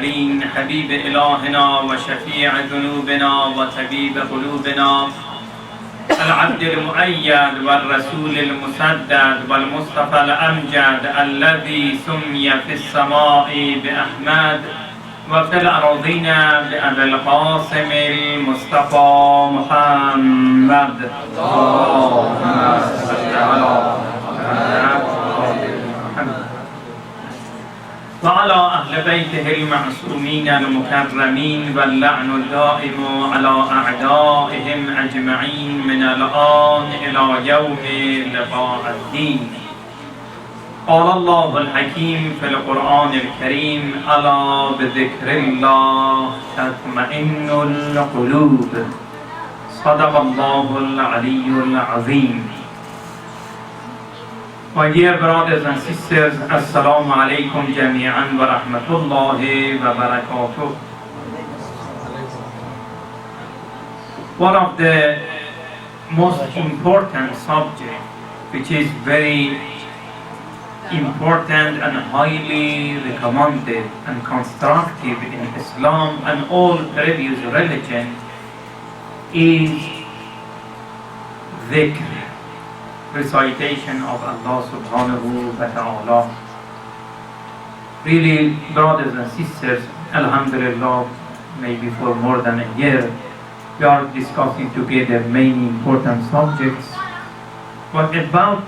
المرسلين حبيب إلهنا وشفيع ذنوبنا وطبيب قلوبنا العبد المؤيد والرسول المسدد والمصطفى الأمجد الذي سمي في السماء بأحمد وفي الأرضين بأبي القاسم المصطفى محمد. اللهم صل على محمد وعلى أهل بيته المعصومين المكرمين واللعن الدائم على أعدائهم أجمعين من الآن إلى يوم لقاء الدين. قال الله الحكيم في القرآن الكريم: ألا بذكر الله تطمئن القلوب. صدق الله العلي العظيم. My dear brothers and sisters, Assalamu alaikum jami'an wa rahmatullahi wa barakatuh. One of the most important subjects, which is very important and highly recommended and constructive in Islam and all previous religions, is dhikr, recitation of Allah subhanahu wa ta'ala. Really, brothers and sisters, alhamdulillah, maybe for more than a year, we are discussing together many important subjects. But about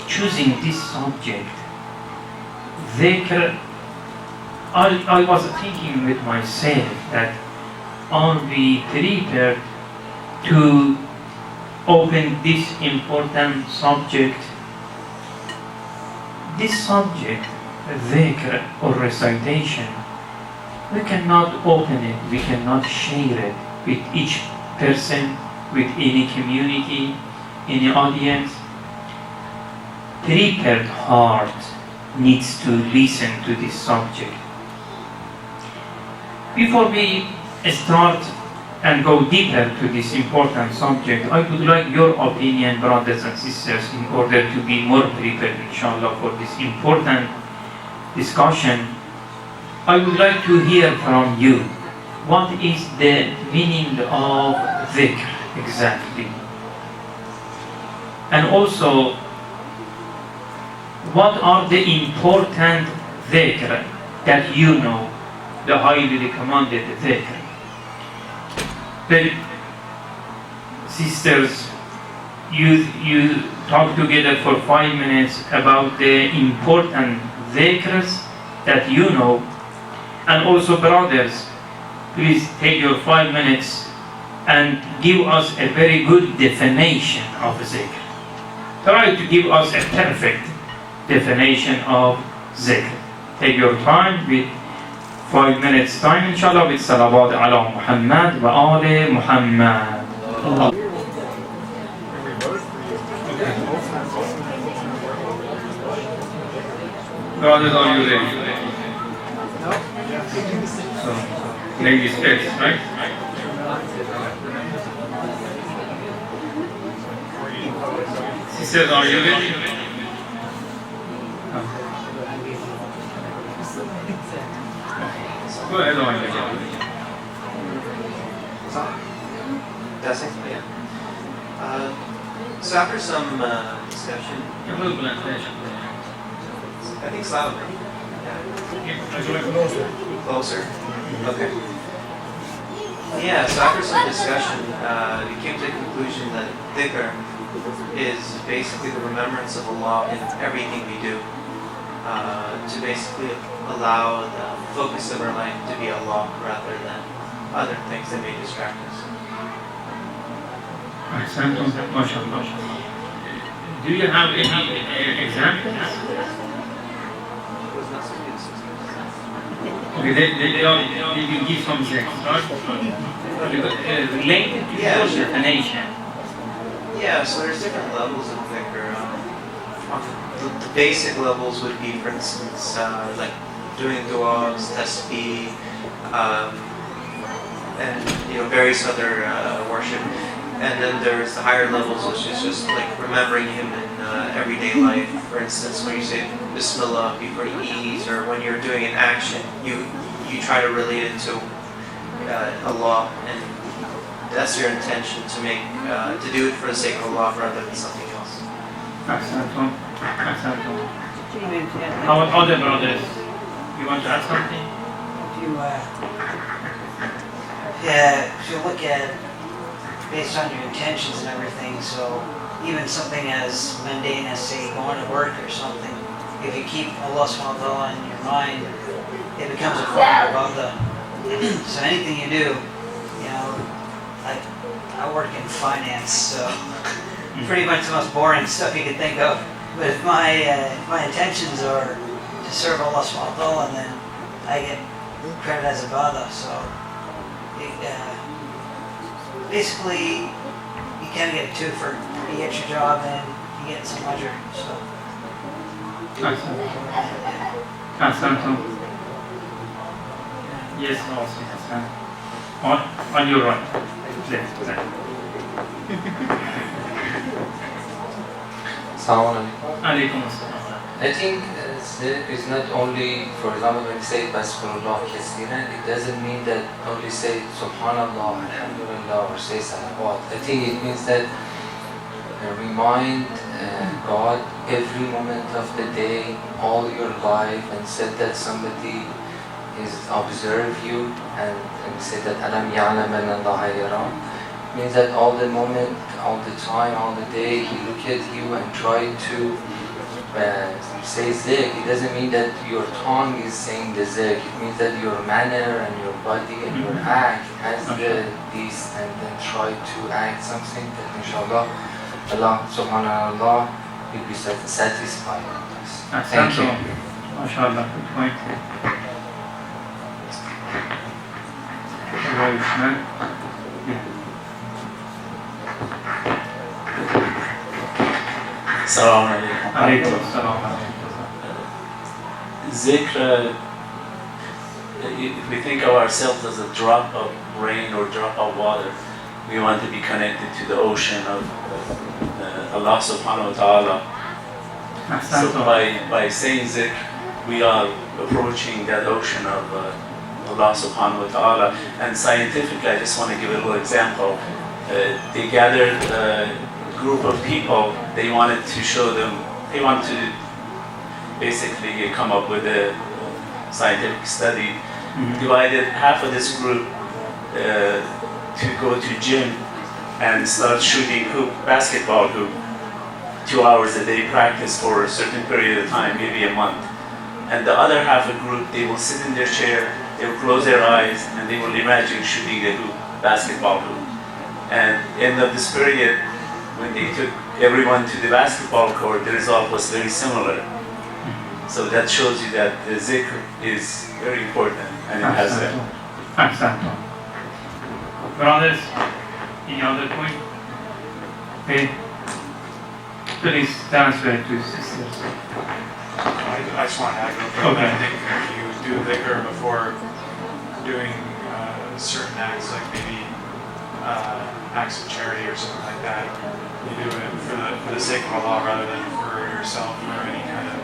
choosing this subject, dhikr, I was thinking with myself that are we prepared to open this important subject? This subject, dhikr or recitation, we cannot open it, we cannot share it with each person, with any community, any audience. Prepared heart needs to listen to this subject. Before we start and go deeper to this important subject, I would like your opinion, brothers and sisters, in order to be more prepared, inshallah, for this important discussion. I would like to hear from you, what is the meaning of dhikr exactly? And also, what are the important dhikr that you know, the highly recommended dhikr? But sisters, you talk together for 5 minutes about the important dhikrs that you know, and also brothers, please take your 5 minutes and give us a very good definition of dhikr. Try to give us a perfect definition of dhikr. Take your time with 5 minutes time, inshallah, with salawat ala Muhammad wa ali Muhammad. Brothers, are you ready? So, ladies first, right? Sisters, are you ready? Go ahead on. That's it, yeah. So after some discussion, A little presentation. I think it's loud. Yeah. Closer. Okay. Yeah, so after some discussion, we came to the conclusion that dhikr is basically the remembrance of Allah in everything we do. To basically allow the focus of our life to be Allah rather than other things that may distract us. Ahsantum, mashallah. Do you have any examples? Okay, they will give some examples, right? Related to your definition. Yeah, so there's different levels of dhikr. The basic levels would be, for instance, like doing du'as, tasbih, and various other worship. And then there's the higher levels, which is just like remembering Him in everyday life. For instance, when you say Bismillah before you eat, or when you're doing an action, you you try to relate it to Allah, and that's your intention to make to do it for the sake of Allah rather than something else. Ahsantum. Ahsantum. How about other brothers? You want to add something? If you look at it based on your intentions and everything, so even something as mundane as, say, going to work or something, if you keep Allah subhanahu wa ta'ala in your mind, it becomes a form of ibadah. So anything you do, like I work in finance, so pretty much the most boring stuff you could think of. But if my intentions are to serve Allah subhanahu wa ta'ala, then I get credit as ibadah. So basically, you kind of get a two-for. You get your job and you get some pleasure. So. Ahsantum. Yes, also Hassan. On your right. Left. Assalamu Alaikum assalam. I think zikr is not only, for example, when you say Basmullah Kasiran, it doesn't mean that only say Subhanallah, Alhamdulillah, or say Salawat. I think it means that remind God every moment of the day, all your life, and said that somebody is observe you, and say that Alam Ya'lam an Allah Yara. Means that all the moment, all the time, all the day, He look at you and try to say zikr. It doesn't mean that your tongue is saying the zikr. It means that your manner and your body and your act has this, and then try to act something that inshallah Allah subhanahu wa ta'ala will be satisfied with us. Thank you. MashaAllah, good point. Assalamu alaikum. Alaikum assalam. Zikr, if we think of ourselves as a drop of rain or drop of water, we want to be connected to the ocean of Allah subhanahu wa ta'ala. So by saying zikr, we are approaching that ocean of Allah subhanahu wa ta'ala. And scientifically, I just want to give a little example. They gathered a group of people. They wanted to show them, they want to basically come up with a scientific study. Divided half of this group to go to gym and start shooting basketball hoop, 2 hours a day practice for a certain period of time, maybe a month. And the other half of the group, they will sit in their chair, they will close their eyes, and they will imagine shooting a basketball hoop. And end of this period, when they took everyone to the basketball court, the result was very similar. So that shows you that the zikr is very important, and it has that. Ahsantum. Brothers, any other point? Okay. Please transfer to sisters. I just want to add real quick. Okay. I think if you do dhikr before doing certain acts, like maybe acts of charity or something like that, you do it for the sake of Allah rather than for yourself or any kind of.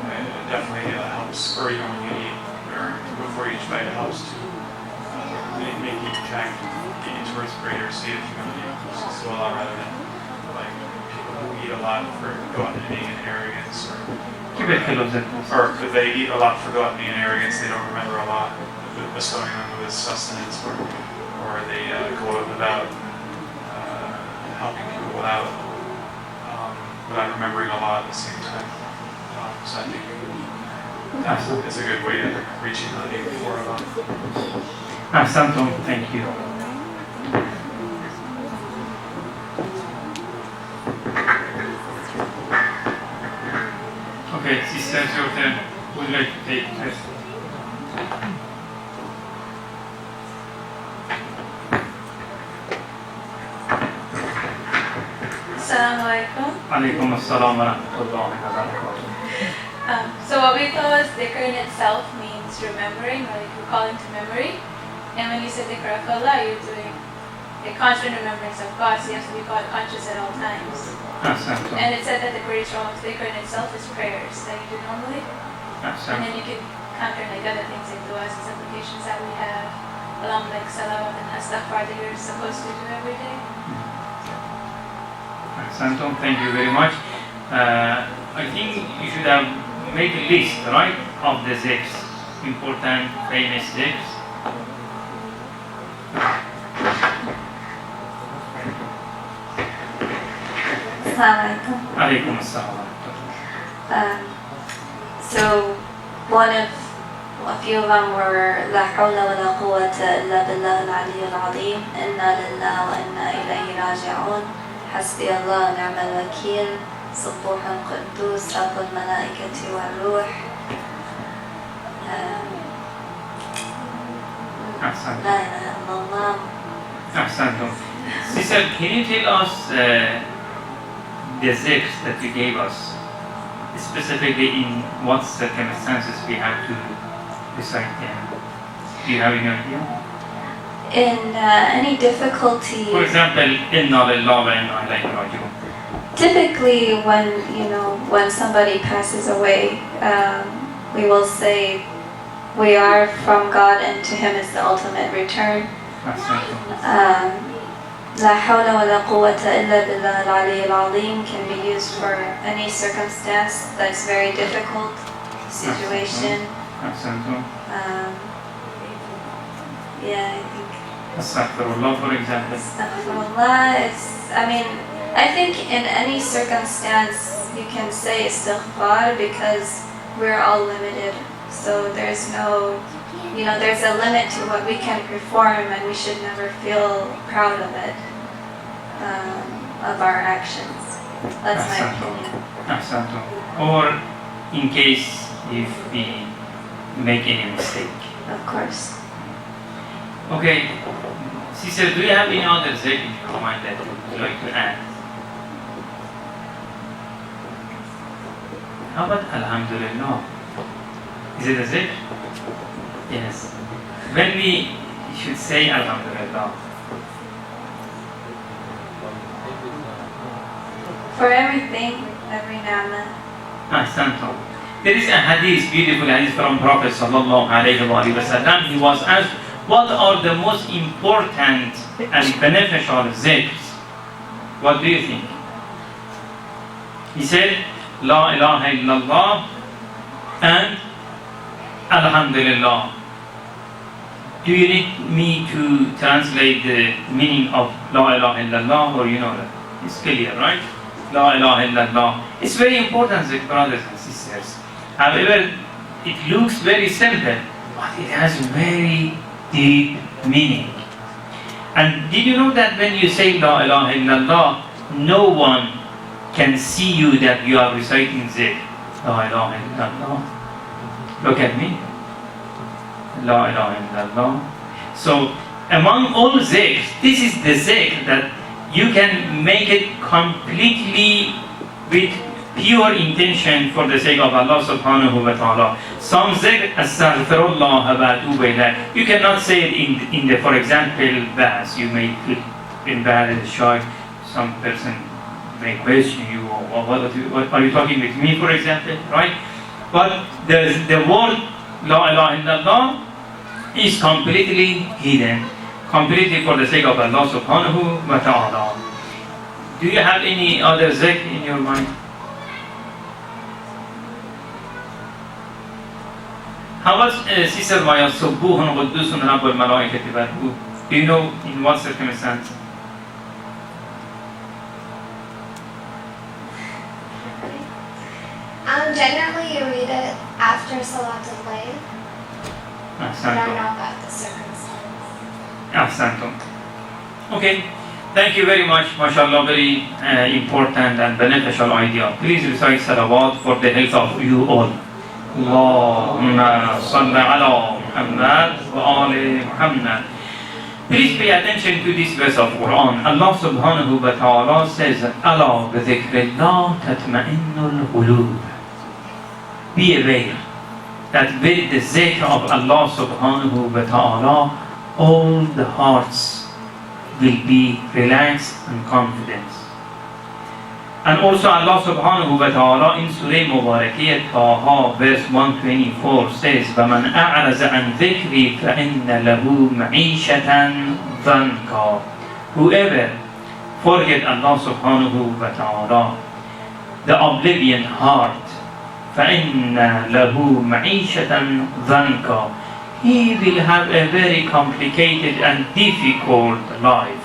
It definitely helps, or even when you eat or before each bite, it helps to make you kind of get you towards a greater state of humility to Allah rather than like people who eat a lot for gluttony and arrogance, or if they eat a lot for gluttony and arrogance, they don't remember Allah bestowing them with sustenance, or they go out without helping people without remembering Allah at the same time. So I think it's a good way to reach humility before Allah. Ahsantum, thank you. Okay, sisters, your turn. Would you like to take first? Assalamu alaikum. Alaikum assalam wa rahmatullahi wa barakatuh. So what we call as dhikr in itself means remembering, or like recalling to memory. And when you say dhikr of Allah, you're doing a constant remembrance of God, so you have to be conscious at all times. Ahsantum. And it said that the greatest form of dhikr in itself is prayers that you do normally. And Ahsantum. then you can counter like other things like du'as and supplications that we have, along like salawat and astaghfar that you're supposed to do every day. Santom, thank you very much. I think you should have made a list, right, of the zikrs, important, famous zikrs. Assalamualaikum. Alaykum assalam. So a few of them were لا حول ولا قوة إلا بالله العلي العظيم إنا لله وإنا إليه راجعون حسبي الله ونعم الوكيل سبوح قدوس رب الملائكة والروح Ahsan. لا إله إلا الله. Ahsantum. Sister, can you tell us the zikrs that you gave us, specifically in what circumstances we have to recite them? Do you have any idea? In any difficulty, For example, Inna lillahi wa inna ilayhi raji'un. typically when somebody passes away, we will say we are from God and to Him is the ultimate return. Ahsantum. لا حول ولا قوة إلا بالله العلي العظيم can be used for any circumstance that's very difficult situation. Ahsantum. Yeah, I think Astaghfirullah, for example. Astaghfirullah, I think in any circumstance you can say istighfar because we're all limited. So there's there's a limit to what we can perform and we should never feel proud of it, of our actions. That's my opinion. Ahsantum. Or in case if we make any mistake. Of course. Okay. Sister, do you have any other zikr in your mind that you would like to add? How about Alhamdulillah? Is it a zikr? Yes. When we should say Alhamdulillah? For everything, every ni'mah. Ahsantum. There is a hadith, beautiful hadith from Prophet sallallahu alayhi wa sallam. He was asked, what are the most important and beneficial zikrs? What do you think? He said, La ilaha illallah and Alhamdulillah. Do you need me to translate the meaning of La ilaha illallah, or you know that? It's clear, right? La ilaha illallah. It's very important, brothers and sisters. However, it looks very simple, but it has very deep meaning. And did you know that when you say La ilaha illallah, no one can see you that you are reciting zikr? La ilaha illallah. Look at me. La ilaha illallah. So, among all zikr, this is the zikr that you can make it completely with pure intention for the sake of Allah subhanahu wa ta'ala. Some zikr, astaghfirullah wa atubu ilayh. You cannot say it in the, for example, verse. You may put in bad shy, some person may question you, or what are you talking with me, for example, right? But the word La ilaha illallah is completely hidden, completely for the sake of Allah subhanahu wa ta'ala. Do you have any other zikr in your mind? How about Sister Maya, Subbuhun Quddusun Rabbul Malaikati Barhu? Do you know in what circumstance? Generally you read it after Salatul Layl, but I don't know about the circumstance. Ahsantum. Okay, thank you very much, mashallah, very important and beneficial idea. Please recite salawat for the health of you all. Allahumma salli ala Muhammad wa ali Muhammad. Please pay attention to this verse of Quran. Allah subhanahu wa ta'ala says, Ala bi dhikrillah tatma'innul qulub. Be aware that with the zikr of Allah subhanahu wa ta'ala, all the hearts will be relaxed and confident. And also Allah subhanahu wa ta'ala in Surah Mubarakiyat Taha verse 124 says, وَمَنْ أَعْرَزَ عَنْ ذِكْرِي فَإِنَّ لَهُ مَعِيشَةً ضَنْكًا. Whoever forget Allah subhanahu wa ta'ala, the oblivion heart, فَإِنَّ لَهُ مَعِيشَةً ضَنْكًا, he will have a very complicated and difficult life.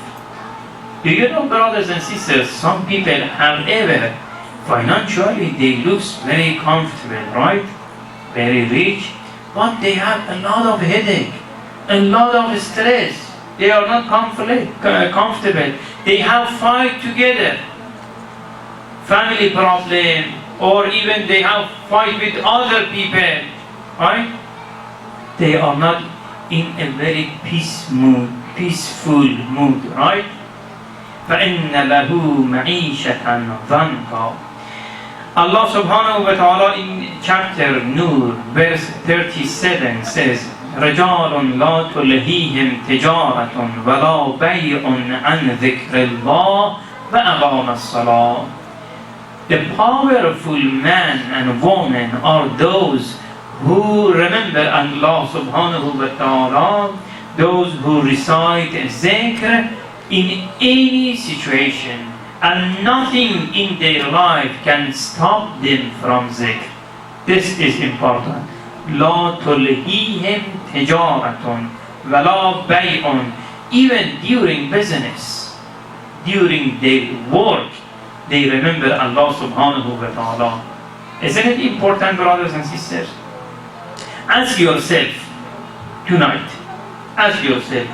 Do you know, brothers and sisters, some people have ever, financially they look very comfortable, right? Very rich, but they have a lot of headache, a lot of stress. They are not comfortable. They have fight together, family problem, or even they have fight with other people, right? They are not in a very peaceful mood, right? فَإِنَّ لَهُ مَعِيشَةً ضَنْكًا. Allah subhanahu wa ta'ala in chapter Nur, verse 37 says, رَجَالٌ لَا تُلْهِيهِمْ تِجَارَةٌ وَلَا بَيْعٌ عَنْ ذِكْرِ اللَّهِ وَأَقَامَ الصَّلَاةَ. The powerful man and woman are those who remember Allah subhanahu wa ta'ala, those who recite zikr in any situation, and nothing in their life can stop them from zikr. This is important. لا تلهيهم تجارة ولا بيع. Even during business, during their work, they remember Allah subhanahu wa ta'ala. Isn't it important, brothers and sisters? Ask yourself tonight, ask yourself,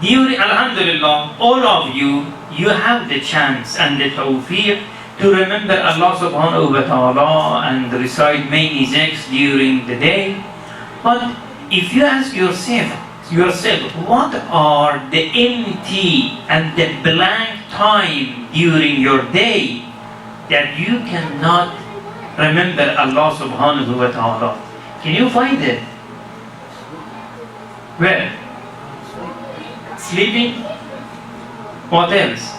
during, alhamdulillah, all of you have the chance and the tawfiq to remember Allah subhanahu wa ta'ala and recite many zikrs during the day. But if you ask yourself, what are the empty and the blank time during your day that you cannot remember Allah subhanahu wa ta'ala? Can you find it? Where? Sleeping? What else?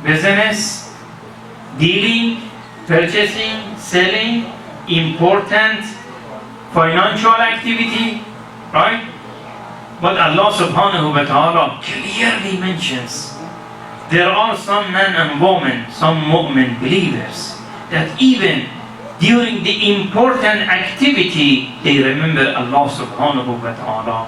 Business? Dealing? Purchasing? Selling? Important financial activity? Right? But Allah subhanahu wa ta'ala clearly mentions there are some men and women, some mu'min believers, that even during the important activity they remember Allah subhanahu wa ta'ala.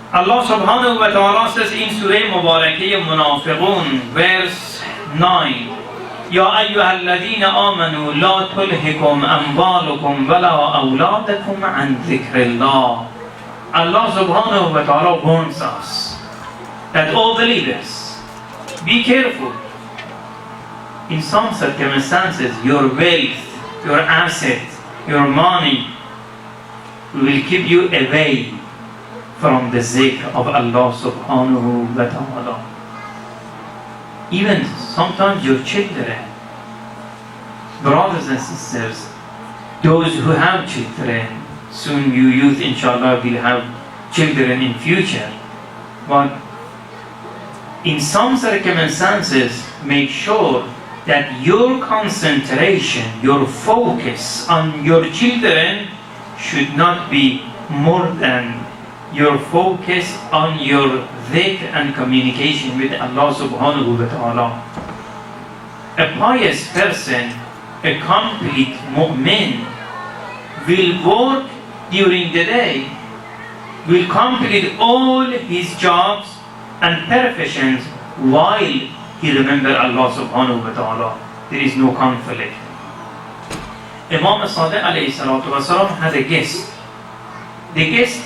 Allah subhanahu wa ta'ala says in Surah Mubarakiyah Munafiqun, verse 9, يا أيها الذين آمنوا لا تلهكم أموالكم ولا أولادكم عن ذكر الله. Allah subhanahu wa ta'ala warns us that all believers, be careful. In some circumstances, your wealth, your asset, your money will keep you away from the zikr of Allah subhanahu wa ta'ala. Even sometimes your children, brothers and sisters, those who have children, soon you youth inshallah will have children in future, but in some circumstances make sure that your concentration, your focus on your children should not be more than your focus on your dhikr and communication with Allah subhanahu wa ta'ala. A pious person, a complete mu'min, will work during the day, will complete all his jobs and professions while he remembers Allah subhanahu wa ta'ala. There is no conflict. Imam Sadiq alayhi salatu wasalam had a guest. The guest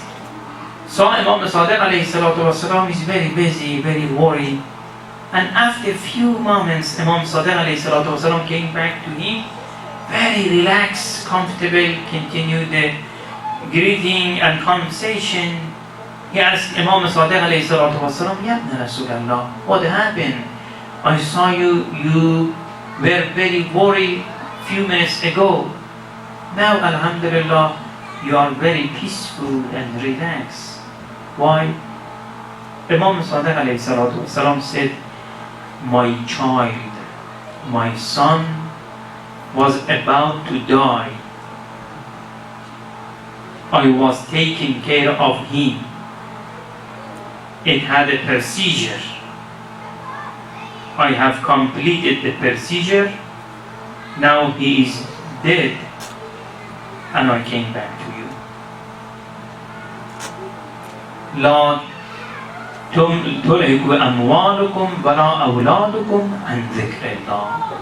saw Imam Sadiq alayhi salatu wasalam is very busy, very worried. And after a few moments, Imam Sadiq alayhi salatu wasalam came back to him, very relaxed, comfortable, continued the greeting and conversation. He asked Imam Sadiq alayhi salatu wasalam, Ya Ibn Rasulallah, what happened? I saw you were very worried few minutes ago. Now, alhamdulillah, you are very peaceful and relaxed. Why? Imam Sadiq alayhi salatu wasalam said, my child, my son was about to die. I was taking care of him. It had a procedure. I have completed the procedure. Now he is dead, and I came back to you. لا تلهك أموالكم ولا أولادكم عن ذكر الله.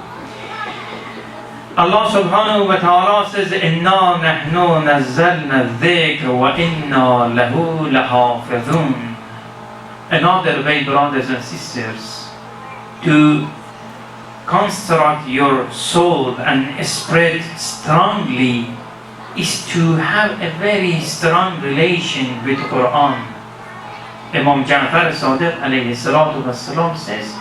Allah subhanahu wa ta'ala says, إِنَّا نَحْنُ نَزَّلْنَا الذِّكْرَ وَإِنَّا لَهُ لَحَافِظُونَ. Another way, brothers and sisters, to construct your soul and spread strongly is to have a very strong relation with Quran. Imam Ja'far Sadiq alayhi salatu wasalam says,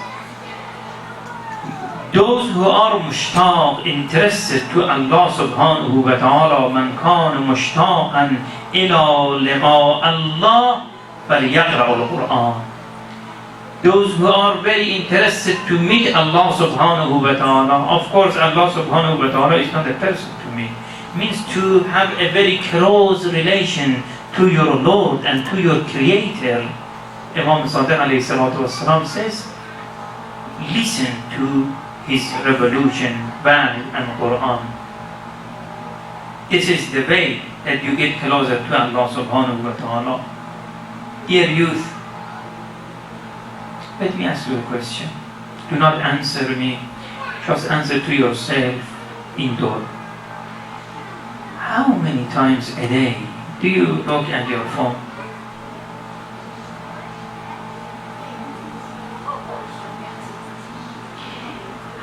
those who are mushtaq, interested to Allah subhanahu wa ta'ala, man kana mushtaqan ila liqa Allah falyaqra'u al-Quran. Those who are very interested to meet Allah subhanahu wa ta'ala, of course Allah subhanahu wa ta'ala is not a person to meet, means to have a very close relation to your Lord and to your Creator. Imam Sadiq alayhi salatu wasalam says, listen to his revolution, Wahy and Quran. This is the way that you get closer to Allah subhanahu wa ta'ala. Dear youth, let me ask you a question. Do not answer me, just answer to yourself indoor. How many times a day do you look at your phone?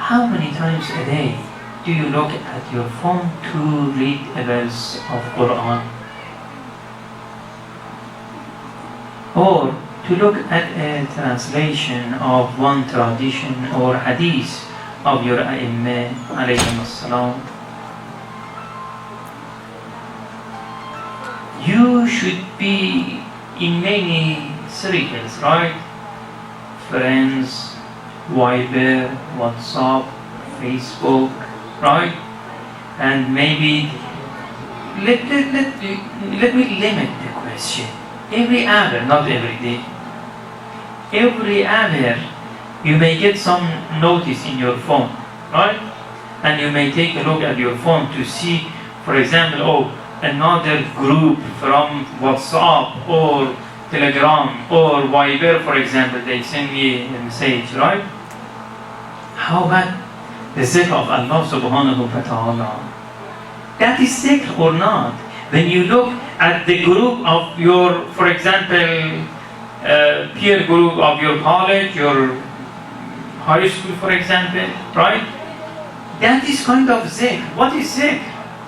How many times a day do you look at your phone to read a verse of Quran? Or to look at a translation of one tradition or hadith of your A'immah alayhim as-salam? You should be in many circles, right? Friends, Viber, WhatsApp, Facebook, right? And maybe let me limit the question. Every hour, not every day. Every hour you may get some notice in your phone, right? And you may take a look at your phone to see, for example, another group from WhatsApp or Telegram or Viber, for example, they send me a message, right? How about the zikr of Allah subhanahu wa ta'ala? That is zikr or not? When you look at the group of your, for example, peer group of your college, your high school, for example, right? That is kind of zikr. What is zikr?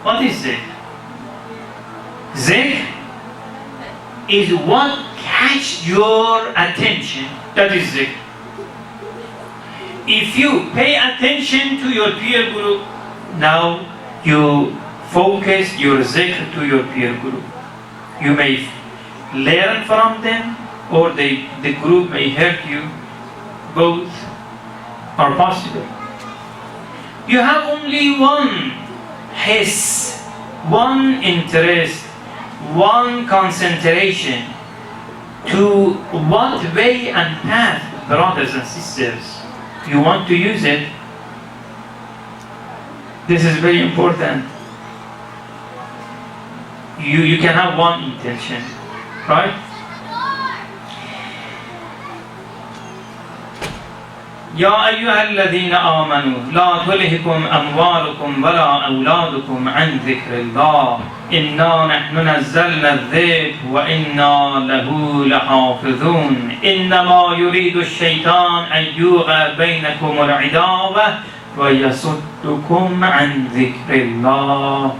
What is zikr? Zikr is what catch your attention. That is zikr. If you pay attention to your peer group, now you focus your zikr to your peer group. You may learn from them, or the group may help you. Both are possible. You have only one hiss, one interest, one concentration. To what way and path, brothers and sisters, you want to use it? This is very important. You can have one intention, right? يا أيها الذين آمنوا لا تلهكم أموالكم ولا أولادكم عن ذكر الله إنا نحن نزلنا الذكر وإنا له لحافظون إنما يريد الشيطان أن يوقع بينكم العداوة ويصدكم عن ذكر الله.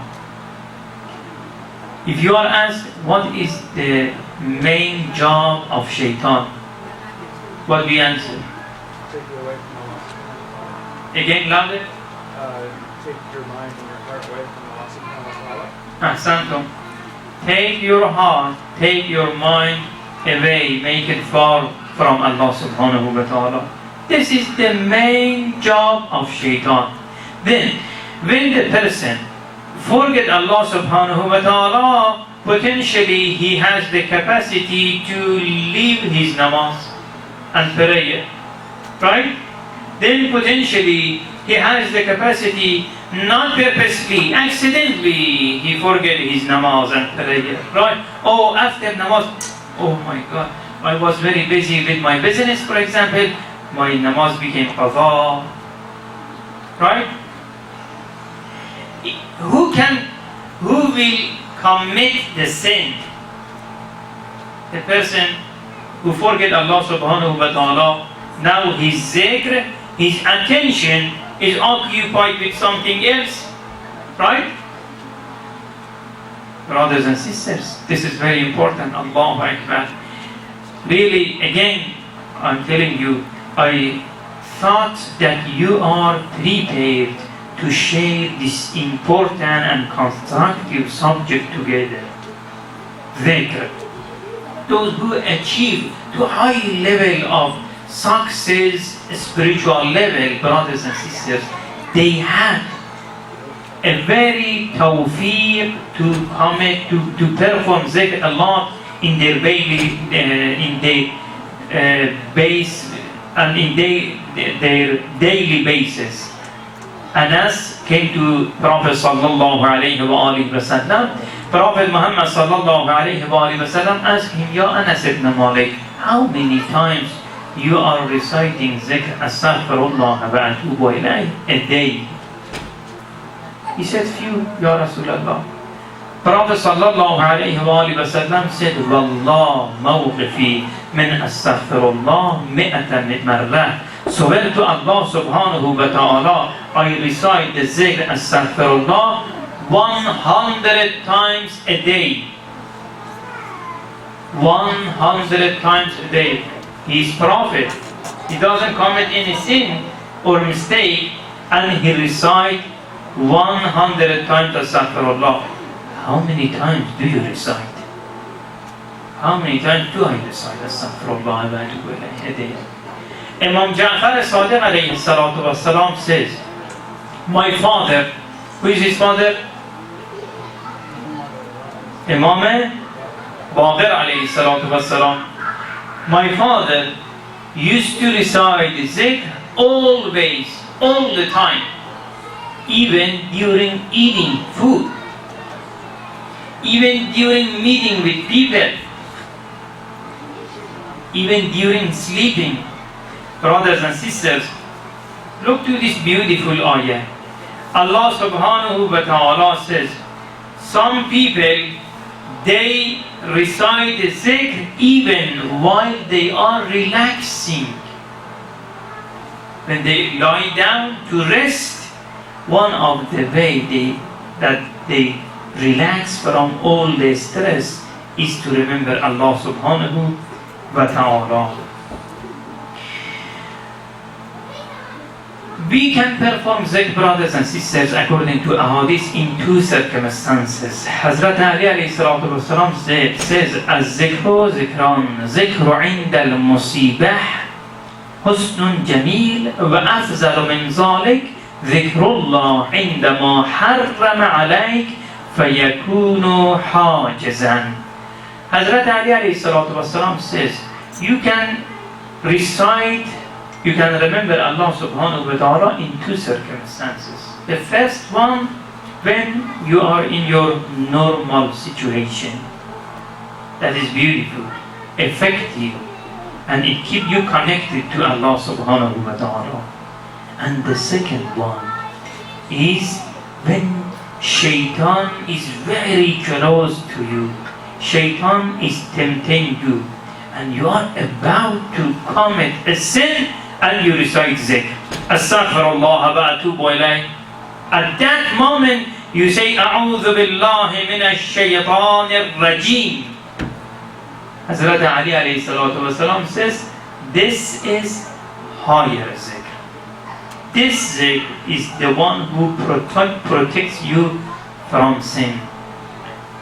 If you are asked what is the main job of shaitan, what do you answer? Take you away from Allah. Again, louder. Take your mind and your heart away from Allah subhanahu wa ta'ala. Ahsantum. Take your heart, take your mind away, make it far from Allah subhanahu wa ta'ala. This is the main job of shaitan. Then, when the person forget Allah subhanahu wa ta'ala, potentially he has the capacity to leave his namaz and prayer, right? Then potentially he has the capacity, not purposely, accidentally, he forget his namaz and prayer, right? Oh, after namaz, oh my God, I was very busy with my business, for example, my namaz became qaza, right? Who will commit the sin? The person who forget Allah subhanahu wa ta'ala, now his zikr, his attention is occupied with something else, right? Brothers and sisters, this is very important. Allahu Akbar. Really, again, I'm telling you, I thought that you are prepared to share this important and constructive subject together. Dhikr. Those who achieve to high level of success, spiritual level, brothers and sisters, they had a very tawfiq to commit, to perform zikr a lot in their daily, base and in their daily basis. Anas came to Prophet sallallahu alayhi wa alihi wa sallam. Prophet Muhammad sallallahu alayhi wa alihi wa sallam asked him, Ya Anas ibn Malik, how many times you are reciting zikr astaghfirullah wa atubu ilayh a day? He said, few, Ya Rasulullah. Prophet sallallahu alayhi wa alihi wa sallam said, Wallah mawqifi min astaghfirullah mi'atan marrah. Swear to Allah subhanahu wa ta'ala, I recite the zikr astaghfirullah 100 times a day. 100 times a day. He is prophet. He doesn't commit any sin or mistake, and he recite 100 times astaghfirullah. How many times do you recite? How many times do I recite astaghfirullah a day? Imam Ja'far Sadiq alayhi salatu wasalam says, my father, who is his father? Imam Baqir alayhi salatu wasalam. My father used to recite zikr always, all the time, even during eating food, even during meeting with people, even during sleeping. Brothers and sisters, look to this beautiful ayah. Allah subhanahu wa ta'ala says, some people, they recite the zikr even while they are relaxing. When they lie down to rest, one of the way that they relax from all the stress is to remember Allah subhanahu wa ta'ala. We can perform zikr, brothers and sisters, according to ahadith in two circumstances. Hazrat Ali alayhi salatu wasalam says, Az-zikru zikran, zikru inda al-musibah, husnun jamil, wa afzal min zalik, zikrullah indama harrama alayk, fayakunu hajizan. Hazrat Ali alayhi salatu wasalam says, you can remember Allah subhanahu wa ta'ala in two circumstances. The first one, when you are in your normal situation. That is beautiful, effective, and it keeps you connected to Allah subhanahu wa ta'ala. And the second one is when shaitan is very close to you. Shaitan is tempting you, and you are about to commit a sin, and you recite zikr. Astaghfirullah wa atubu ilayh. At that moment, you say, A'udhu billahi minash shaytanir rajim. Hazrat Ali alayhi salatu wasalam says, this is higher zikr. This zikr is the one who protects you from sin.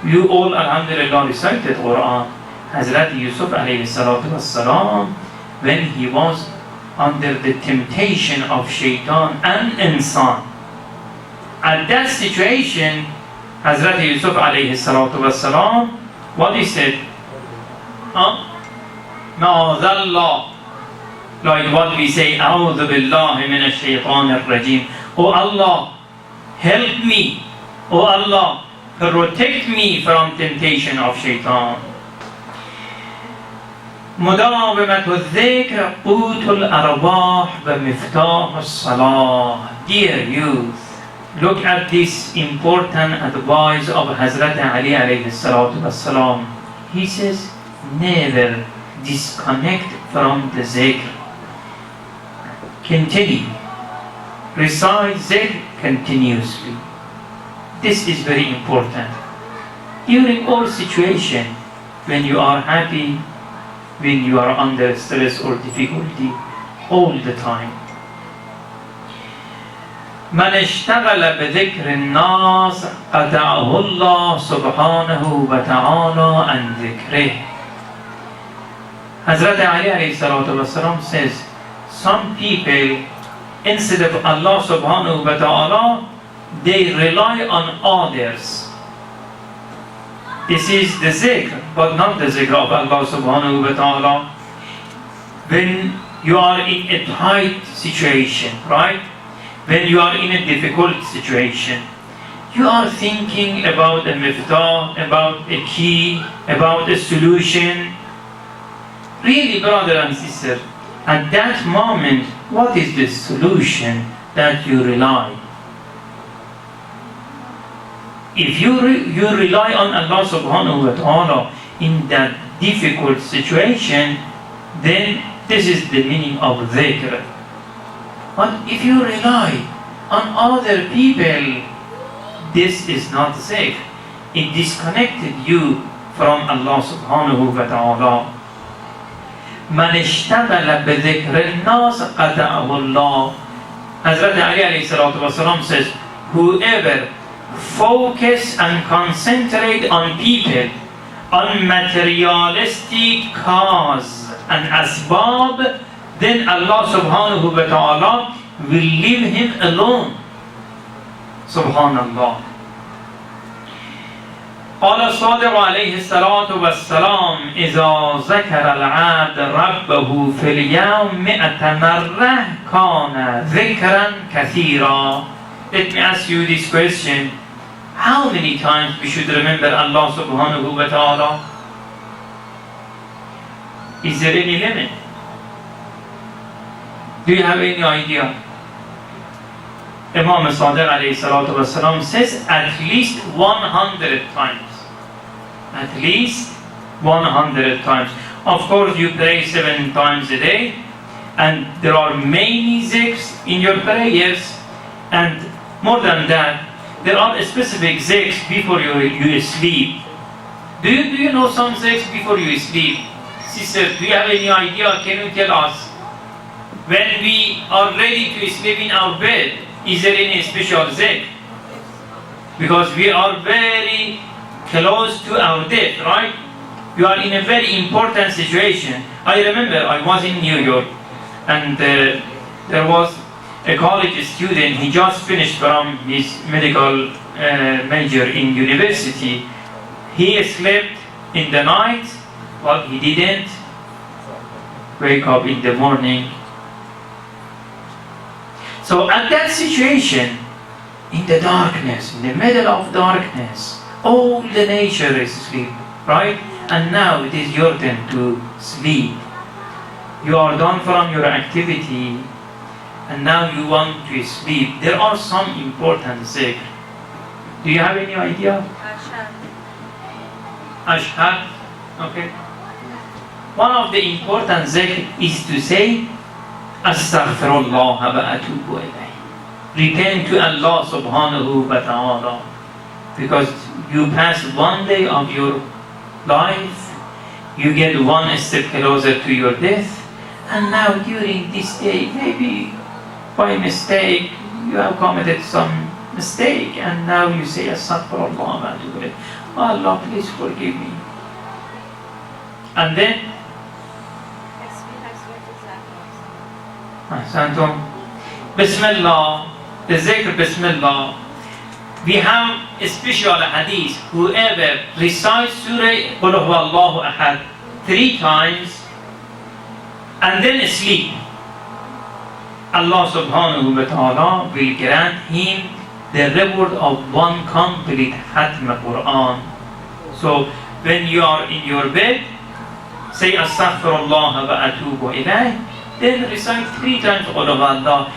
You all, alhamdulillah, recited Quran, Hazrat Yusuf alayhi salatu wassalam, when he was under the temptation of shaitan and insan. At that situation, Hazrat Yusuf alayhi salatu wassalam, what he said? Ma'adallah. Like what we say, A'udhu billahi minash shaitanir rajim. Oh Allah, help me. Oh Allah, protect me from temptation of shaitan. مداومة الذكر قوت الأرواح ومفتاح الصلاة. Dear youth, look at this important advice of Hazrat Ali alayhi salatu wassalam. He says, never disconnect from the zikr. Continue. Recite zikr continuously. This is very important. During all situation, when you are happy, when you are under stress or difficulty, all the time. من اشتغل بذكر الناس قطعه الله سبحانه وتعالى عن ذكره. Hazrat Ali alayhi salatu wasalam says, some people, instead of Allah subhanahu wa ta'ala, they rely on others. This is the zikr, but not the zikr of Allah subhanahu wa ta'ala. When you are in a tight situation, right? When you are in a difficult situation, you are thinking about a miftah, about a key, about a solution. Really, brother and sister, at that moment, what is the solution that you rely? If you rely on Allah subhanahu wa ta'ala in that difficult situation, then this is the meaning of dhikr. But if you rely on other people, this is not dhikr. It disconnected you from Allah subhanahu wa ta'ala. من اشتغل بذكر الناس قطعه الله. Hazrat Ali alayhi salatu wasalam says, whoever focus and concentrate on people, on materialistic cause and asbab, then Allah subhanahu wa ta'ala will leave him alone. Subhanallah. قال الصادق عليه الصلاة والسلام إذا ذكر العبد ربه في اليوم 100 مرة كان ذكرا كثيرا. Let me ask you this question. How many times we should remember Allah subhanahu wa ta'ala? Is there any limit? Do you have any idea? Imam Sadiq alayhi salatu wasalam says at least 100 times. At least 100 times. Of course, you pray 7 times a day, and there are many zikrs in your prayers, and more than that, there are specific zikrs before you sleep. Do you know some zikrs before you sleep? Sister, do you have any idea? Can you tell us? When we are ready to sleep in our bed, is there any special zikr? Because we are very close to our death, right? You are in a very important situation. I remember I was in New York, and there was a college student. He just finished from his medical major in university. He slept in the night, but he didn't wake up in the morning. So at that situation, in the darkness, in the middle of darkness, all the nature is asleep, right? And now it is your turn to sleep. You are done from your activity, and now you want to sleep. There are some important zikr. Do you have any idea? Ashhad. Okay. One of the important zikr is to say, Astaghfirullah wa atubu ilayh. Repent to Allah subhanahu wa ta'ala. Because you pass one day of your life, you get one step closer to your death, and now during this day, maybe by mistake, you have committed some mistake, and now you say, Astaghfirullah wa atubu ilayh. Allah, please forgive me. And then, Ahsantum. Bismillah, the zikr Bismillah. We have a special hadith. Whoever recites Surah Qul Huwallahu Ahad 3 times and then sleep, Allah subhanahu wa ta'ala will grant him the reward of 1 complete Khatm Quran. So when you are in your bed, say Astaghfirullah wa atubu ilayh, then recite 3 times Qul Huwallah.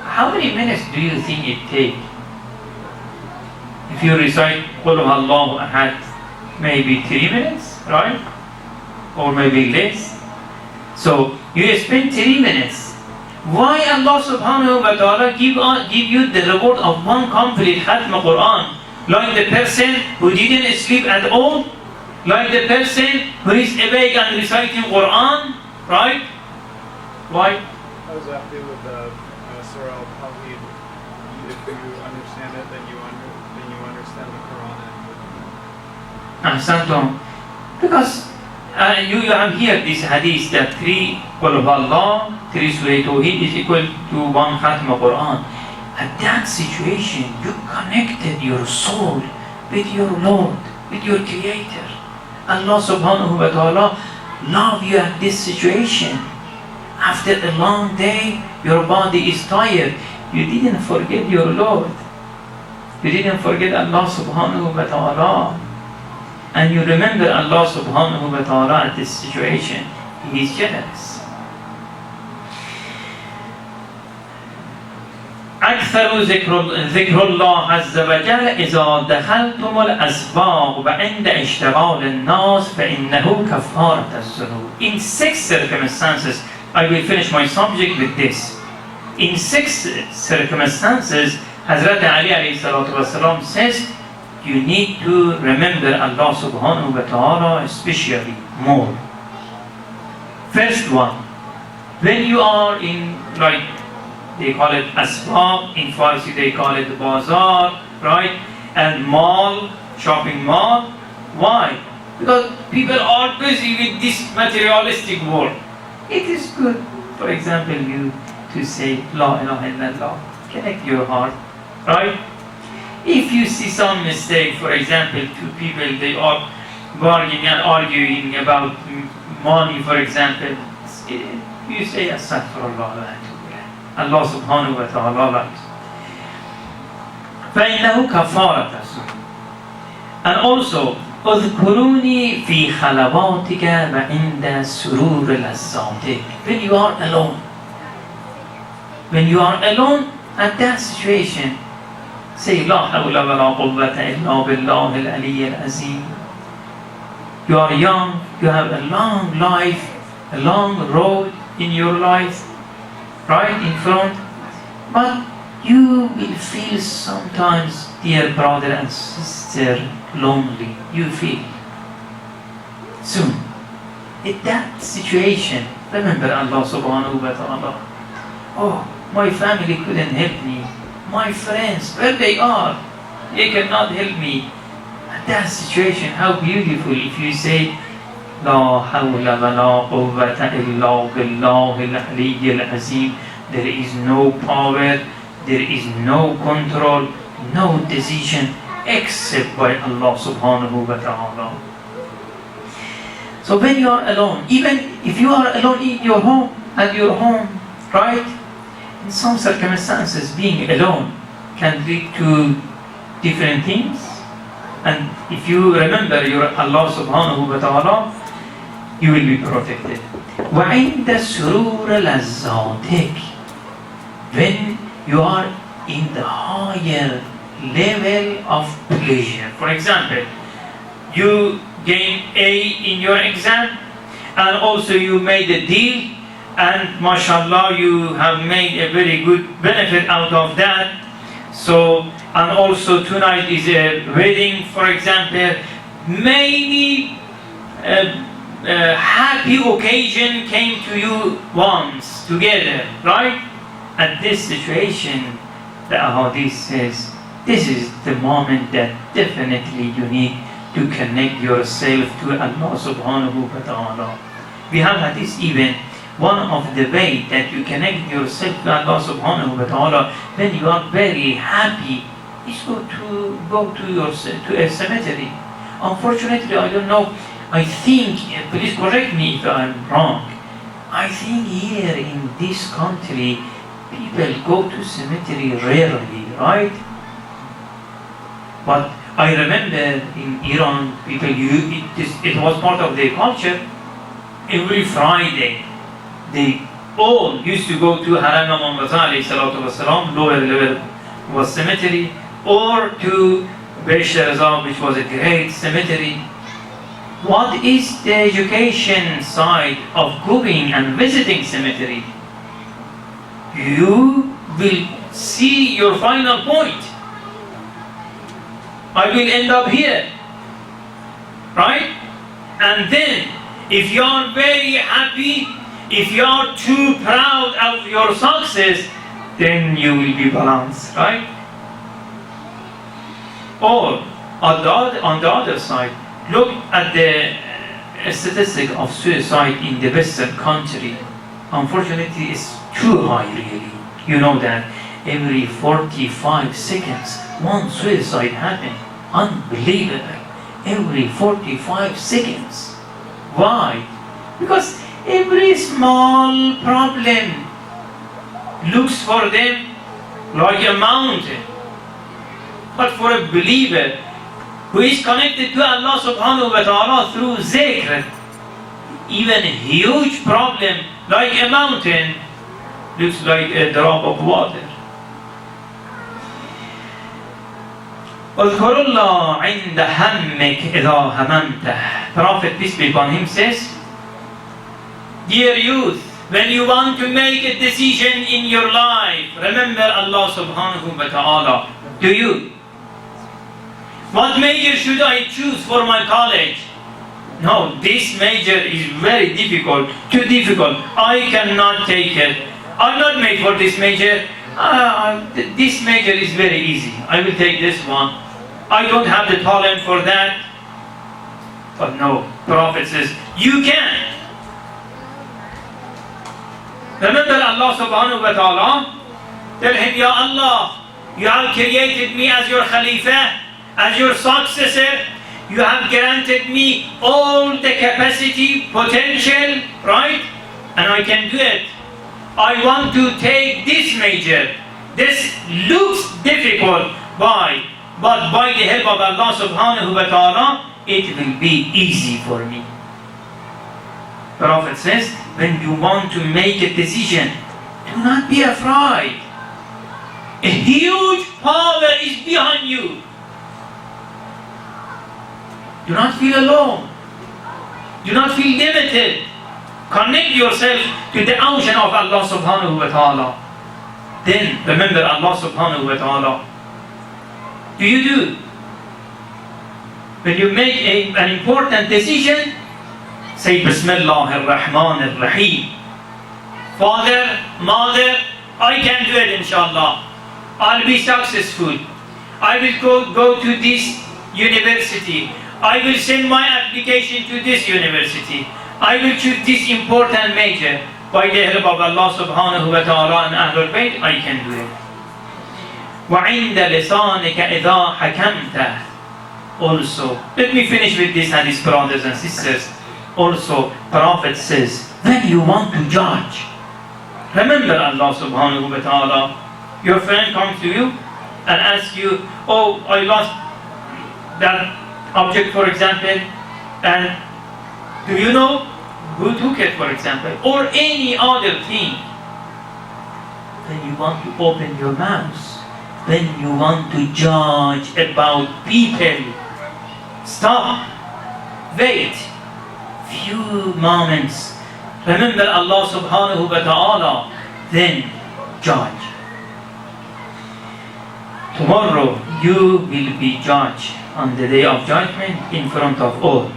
How many minutes do you think it takes? If you recite Qul Huwallahu Ahad, maybe 3 minutes, right? Or maybe less. So you spend 3 minutes. Why Allah subhanahu wa ta'ala give you the reward of 1 complete Khatm Quran? Like the person who didn't sleep at all? Like the person who is awake and reciting Quran? Right? Why? How does that do with the Surah Al-Tawheed? If you understand it, then you understand the Quran. Ahsantum. Because you have here this hadith that 3 Qul Huwallah, 3 Surah Tawheed is equal to 1 Khatm Quran. At that situation, you connected your soul with your Lord, with your Creator. Allah subhanahu wa ta'ala love you at this situation. After a long day, your body is tired. You didn't forget your Lord. You didn't forget Allah subhanahu wa ta'ala. And you remember Allah subhanahu wa ta'ala at this situation. He is generous. أكثر ذكر الله عز وجل إذا دخلتم الأسباق وعند اشتغال الناس فإنه كفارة الذنوب. In 6 circumstances, I will finish my subject with this. In 6 circumstances, Hazrat Ali alayhi salatu wasalam says, you need to remember Allah subhanahu wa ta'ala especially more. First one, when you are in, like, they call it asbaq, in Farsi they call it bazaar, right? And mall, shopping mall. Why? Because people are busy with this materialistic world. It is good, for example, you to say La ilaha illallah, connect your heart, right? If you see some mistake, for example, 2 people, they are bargaining and arguing about money, for example, you say Astaghfirullah. Allah subhanahu wa ta'ala likes. فَإِنَّهُ كَفَارَةً. And also, اذكروني في خلواتك وعند سرور لذاتك. When you are alone. When you are alone at that situation, say لا حول ولا قوة إلا بالله العلي العظيم. You are young, you have a long life, a long road in your life, right in front, but you will feel sometimes, dear brother and sister, lonely. You feel soon. In that situation, remember Allah subhanahu wa ta'ala. Oh, my family couldn't help me. My friends, where they are, they cannot help me. At that situation, how beautiful if you say, لا حول ولا قوة إلا بالله العلي العظيم. There is no power, there is no control, no decision except by Allah subhanahu wa ta'ala. So when you are alone, even if you are alone in your home, at your home, right? In some circumstances, being alone can lead to different things. And if you remember your Allah subhanahu wa ta'ala, you will be protected. وَعِنْدَ سُرُورَ لَذَّاتِكَ. When you are in the higher level of pleasure. For example, you gain A in your exam, and also you made a deal, and mashallah you have made a very good benefit out of that. So, and also tonight is a wedding, for example. Many happy occasion came to you once together, right? At this situation, the ahadith says, this is the moment that definitely you need to connect yourself to Allah subhanahu wa ta'ala. We have hadith even, one of the way that you connect yourself to Allah subhanahu wa ta'ala when you are very happy is go to a cemetery. Unfortunately, I don't know, I think, please correct me if I'm wrong, I think here in this country people go to cemetery rarely, right? But I remember in Iran, people it was part of their culture. Every Friday, they all used to go to Haram Imam alayhi salatu wasalam, lower level was cemetery, or to Besharazah, which was a great cemetery. What is the education side of going and visiting cemetery? You will see your final point. I will end up here, right? And then, if you are very happy, if you are too proud of your success, then you will be balanced, right? Or, on the other side, look at the statistic of suicide in the Western country. Unfortunately, it's too high, really. You know that every 45 seconds, one suicide happens. Unbelievable. Every 45 seconds. Why? Because every small problem looks for them like a mountain. But for a believer who is connected to Allah subhanahu wa ta'ala through zikr, even a huge problem like a mountain looks like a drop of water. اذكر الله عند همك إذا هممته. Prophet, peace be upon him, says, dear youth, when you want to make a decision in your life, remember Allah subhanahu wa ta'ala. Do you? What major should I choose for my college? No, this major is very difficult, too difficult. I cannot take it. I'm not made for this major. This major is very easy. I will take this one. I don't have the talent for that. But no, Prophet says, you can. Remember Allah subhanahu wa ta'ala. Tell him, Ya Allah, you have created me as your Khalifa, as your successor. You have granted me all the capacity, potential, right? And I can do it. I want to take this major. This looks difficult, but by the help of Allah subhanahu wa ta'ala, it will be easy for me. Prophet says, when you want to make a decision, do not be afraid. A huge power is behind you. Do not feel alone. Do not feel limited. Connect yourself to the ocean of Allah subhanahu wa ta'ala. Then remember Allah subhanahu wa ta'ala. Do you do? When you make an important decision, say Bismillah ar-Rahman ar-Rahim. Father, Mother, I can do it inshallah. I'll be successful. I will go to this university. I will send my application to this university. I will choose this important major. By the help of Allah subhanahu wa ta'ala and Ahlul Bayt, I can do it. وَعِنْدَ لِسَانِكَ إِذَا حَكَمْتَ. Also, let me finish with this hadith, brothers and sisters. Also, Prophet says, when you want to judge, remember Allah subhanahu wa ta'ala. Your friend comes to you and asks you, oh, I lost that object, for example, and do you know who took it, for example, or any other thing? When you want to open your mouth, when you want to judge about people, stop, wait, few moments, remember Allah subhanahu wa ta'ala, then judge. Tomorrow you will be judged on the day of judgment in front of all.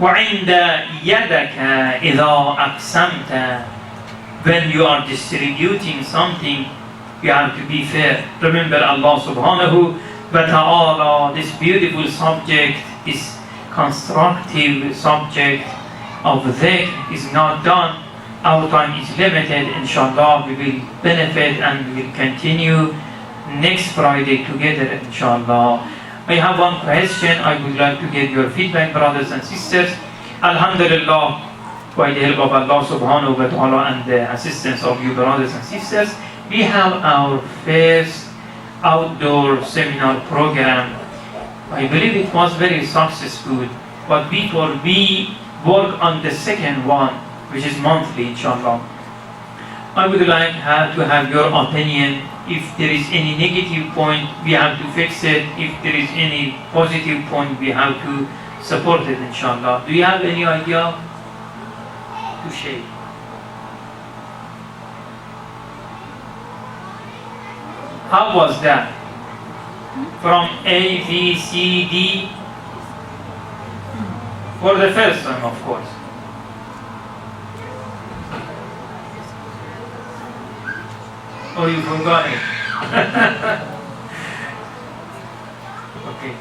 وَعِنْدَ يَدَكَ إِذَا أَقْسَمْتَ. When you are distributing something, you have to be fair. Remember Allah subhanahu wa ta'ala, this beautiful subject, this constructive subject of dhikr is not done. Our time is limited. Inshallah, we will benefit and we will continue next Friday together, inshallah. I have one question. I would like to get your feedback, brothers and sisters. Alhamdulillah, by the help of Allah subhanahu wa ta'ala and the assistance of you, brothers and sisters, we have our first outdoor seminar program. I believe it was very successful, but before we work on the second one, which is monthly, inshallah, I would like to have your opinion. If there is any negative point, we have to fix it. If there is any positive point, we have to support it, inshallah. Do you have any idea to share? How was that? From A, B, C, D, for the first time, of course. Oh, you forgot it. Okay.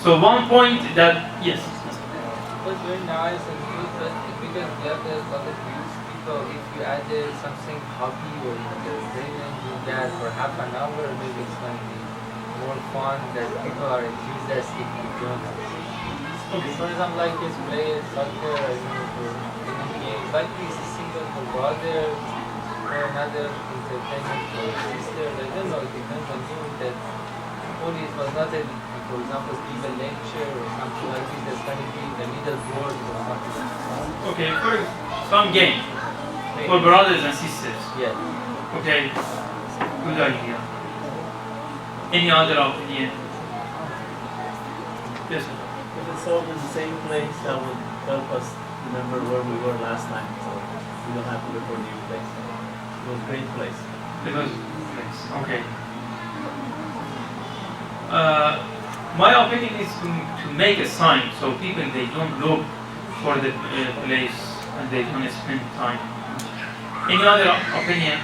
So one point that, yes. It was very nice and good, but because we have a lot of views, people, if you added something hobby or entertainment, you get for half an hour, maybe it's going to be more fun that people are enthusiastic in doing it. Okay. For example, like this play soccer, like this is single for brother or another entertainment for sister. I don't know, it depends on you that only it was not a, for example, give a lecture or something like this that's going to be in the middle board or something like that. Okay, for some game for brothers and sisters. Yeah. Okay, good idea. Any other opinion? Yes, sir. If it's all in the same place, that would help us remember where we were last time, so we don't have to look for a new place. It was a great place. It was place. Okay. My opinion is to make a sign so people they don't look for the place and they don't spend time. Any other opinion?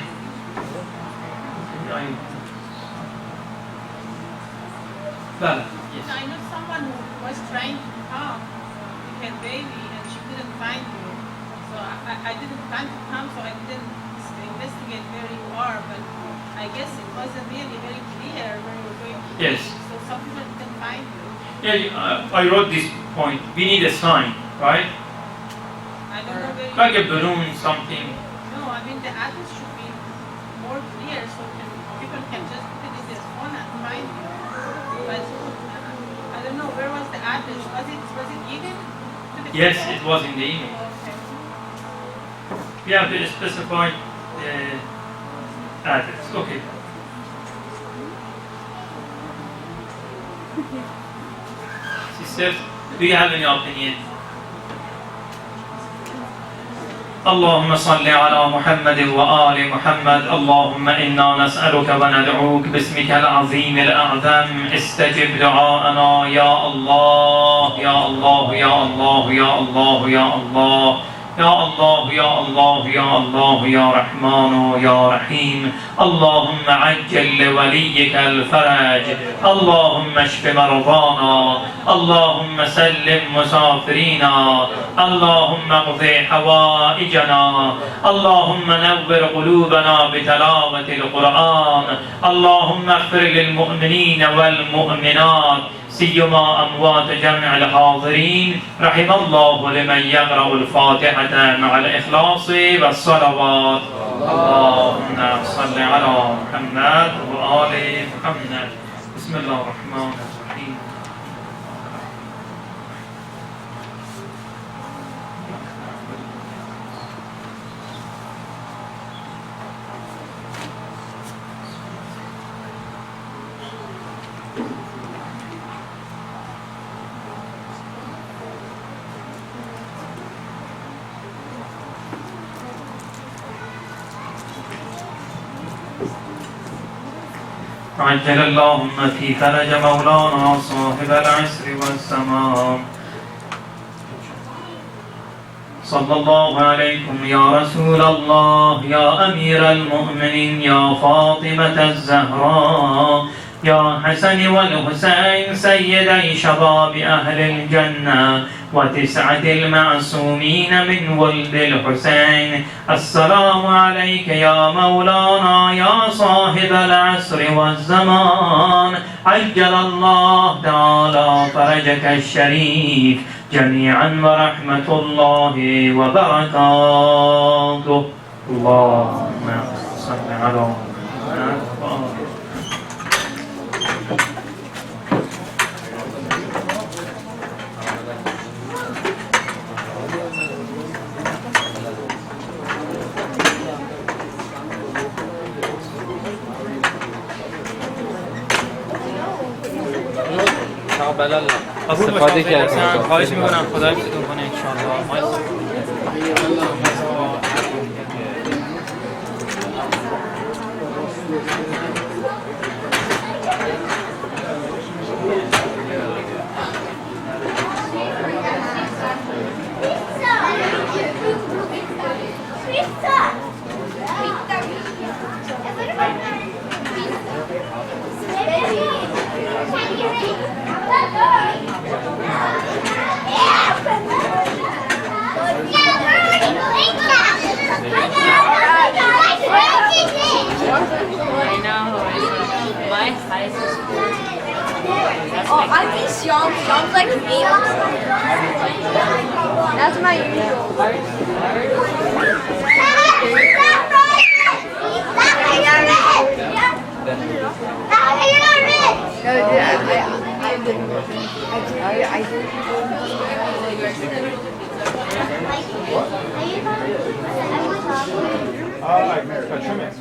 Bella, yes. I know someone who was trying to come with her baby and she couldn't find you. So I didn't plan to come, so I didn't investigate where you are, but I guess it wasn't really very clear where you were going to be. Yes. So some people didn't find you. Yeah, I wrote this point. We need a sign, right? I don't know where Like you a balloon, something. No, I mean the address should be more clear so people can just put it in their phone and find you. But I don't know, where was the address? Was it given to the Yes, people? it was in the email. Okay. We have to specify the address. Okay. Sisters, do you have any opinion? اللهم صل على محمد وآل محمد. اللهم إنا نسألك وندعوك باسمك العظيم الأعظم. استجب دعاءنا يا الله يا الله يا الله يا الله يا الله يا الله يا الله يا الله يا رحمن يا رحيم. اللهم عجل لوليك الفرج. اللهم اشف مرضانا. اللهم سلم مسافرينا. اللهم اقض حوائجنا. اللهم نور قلوبنا بتلاوة القرآن. اللهم اغفر للمؤمنين والمؤمنات سيما أموات جمع الحاضرين. رحم الله لمن يقرأ الفاتحة مع الإخلاص والصلوات. اللهم صل على محمد وآل محمد. بسم الله الرحمن الرحيم. عجل اللهم في فرج مولانا صاحب العسر والسمام. صلى الله عليكم يا رسول الله يا أمير المؤمنين يا فاطمة الزهراء يا حسن والحسين سيدي شباب أهل الجنة وتسعة المعصومين من ولد الحسين السلام عليك يا مولانا يا صاحب العصر والزمان عجل الله تعالى فرجك الشريف جميعا ورحمة الله وبركاته اللهم صل على محمد استفاده کردیم خواهش میکنم خدا حفظتون کنه انشاءالله Oh, I think Sean's like me. That's my usual. Trim it.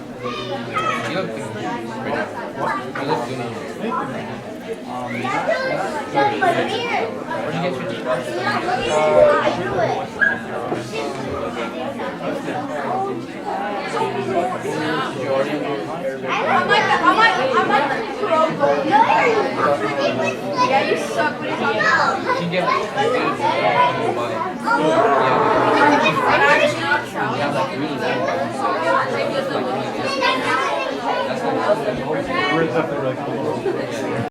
Yeah, you suck. What are you talking about? Where's up the